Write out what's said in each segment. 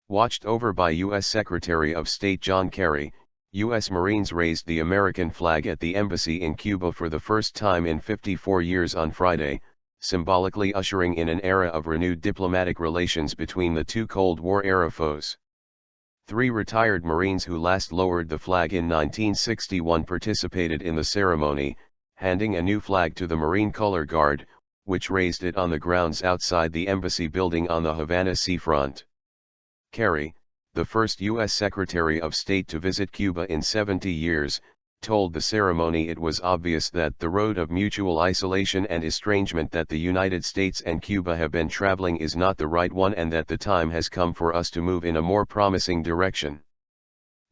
Watched over by U.S. Secretary of State John Kerry, U.S. Marines raised the American flag at the embassy in Cuba for the first time in 54 years on Friday, symbolically ushering in an era of renewed diplomatic relations between the two Cold War-era foes. 3 retired Marines who last lowered the flag in 1961 participated in the ceremony, handing a new flag to the Marine Color Guard, which raised it on the grounds outside the embassy building on the Havana seafront. Kerry, the first U.S. Secretary of State to visit Cuba in 70 years, told the ceremony it was obvious that the road of mutual isolation and estrangement that the United States and Cuba have been traveling is not the right one and that the time has come for us to move in a more promising direction.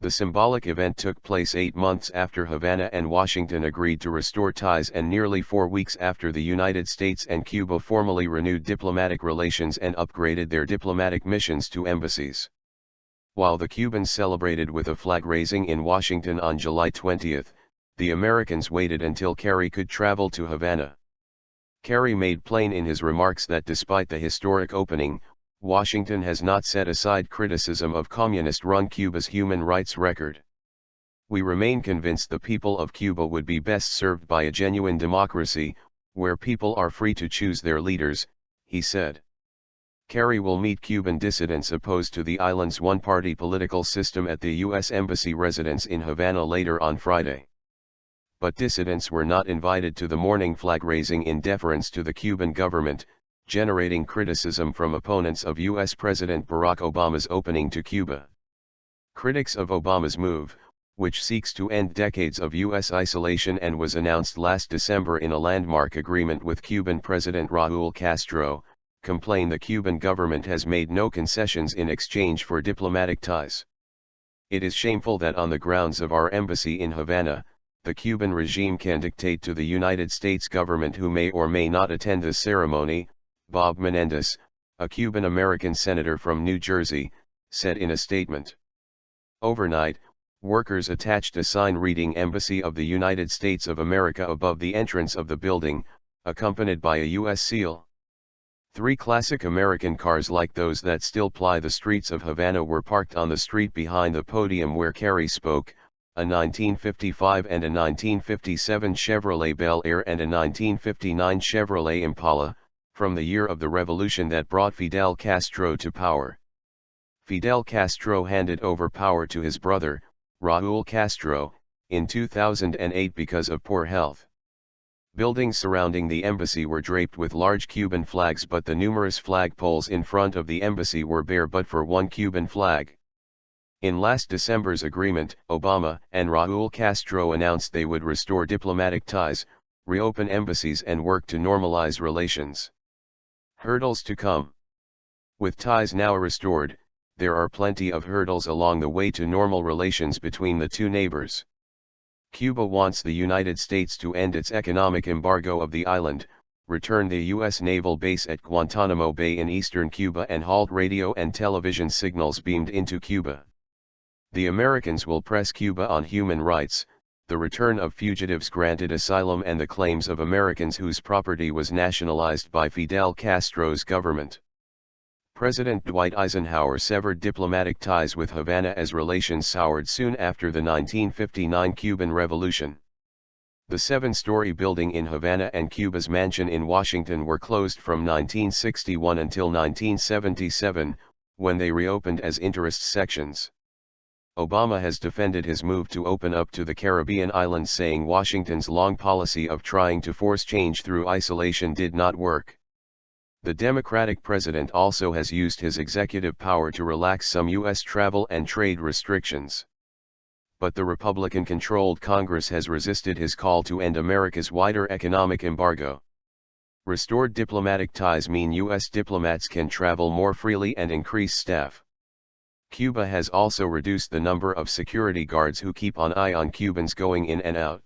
The symbolic event took place 8 months after Havana and Washington agreed to restore ties and nearly 4 weeks after the United States and Cuba formally renewed diplomatic relations and upgraded their diplomatic missions to embassies. While the Cubans celebrated with a flag raising in Washington on July 20, the Americans waited until Kerry could travel to Havana. Kerry made plain in his remarks that despite the historic opening, Washington has not set aside criticism of communist-run Cuba's human rights record. We remain convinced the people of Cuba would be best served by a genuine democracy, where people are free to choose their leaders, he said. Kerry will meet Cuban dissidents opposed to the island's one-party political system at the U.S. Embassy residence in Havana later on Friday. But dissidents were not invited to the morning flag-raising in deference to the Cuban government, generating criticism from opponents of U.S. President Barack Obama's opening to Cuba. Critics of Obama's move, which seeks to end decades of U.S. isolation and was announced last December in a landmark agreement with Cuban President Raúl Castro, complain the Cuban government has made no concessions in exchange for diplomatic ties. It is shameful that on the grounds of our embassy in Havana, the Cuban regime can dictate to the United States government who may or may not attend the ceremony, Bob Menendez, a Cuban-American senator from New Jersey, said in a statement. Overnight, workers attached a sign reading Embassy of the United States of America above the entrance of the building, accompanied by a U.S. seal. 3 classic American cars like those that still ply the streets of Havana were parked on the street behind the podium where Kerry spoke, a 1955 and a 1957 Chevrolet Bel Air and a 1959 Chevrolet Impala, from the year of the revolution that brought Fidel Castro to power. Fidel Castro handed over power to his brother, Raúl Castro, in 2008 because of poor health. Buildings surrounding the embassy were draped with large Cuban flags, but the numerous flagpoles in front of the embassy were bare but for one Cuban flag. In last December's agreement, Obama and Raúl Castro announced they would restore diplomatic ties, reopen embassies and work to normalize relations. Hurdles to come. With ties now restored, there are plenty of hurdles along the way to normal relations between the two neighbors. Cuba wants the United States to end its economic embargo of the island, return the U.S. naval base at Guantanamo Bay in eastern Cuba and halt radio and television signals beamed into Cuba. The Americans will press Cuba on human rights, the return of fugitives granted asylum and the claims of Americans whose property was nationalized by Fidel Castro's government. President Dwight Eisenhower severed diplomatic ties with Havana as relations soured soon after the 1959 Cuban Revolution. The 7-story building in Havana and Cuba's mansion in Washington were closed from 1961 until 1977, when they reopened as interest sections. Obama has defended his move to open up to the Caribbean islands, saying Washington's long policy of trying to force change through isolation did not work. The Democratic president also has used his executive power to relax some U.S. travel and trade restrictions. But the Republican-controlled Congress has resisted his call to end America's wider economic embargo. Restored diplomatic ties mean U.S. diplomats can travel more freely and increase staff. Cuba has also reduced the number of security guards who keep an eye on Cubans going in and out.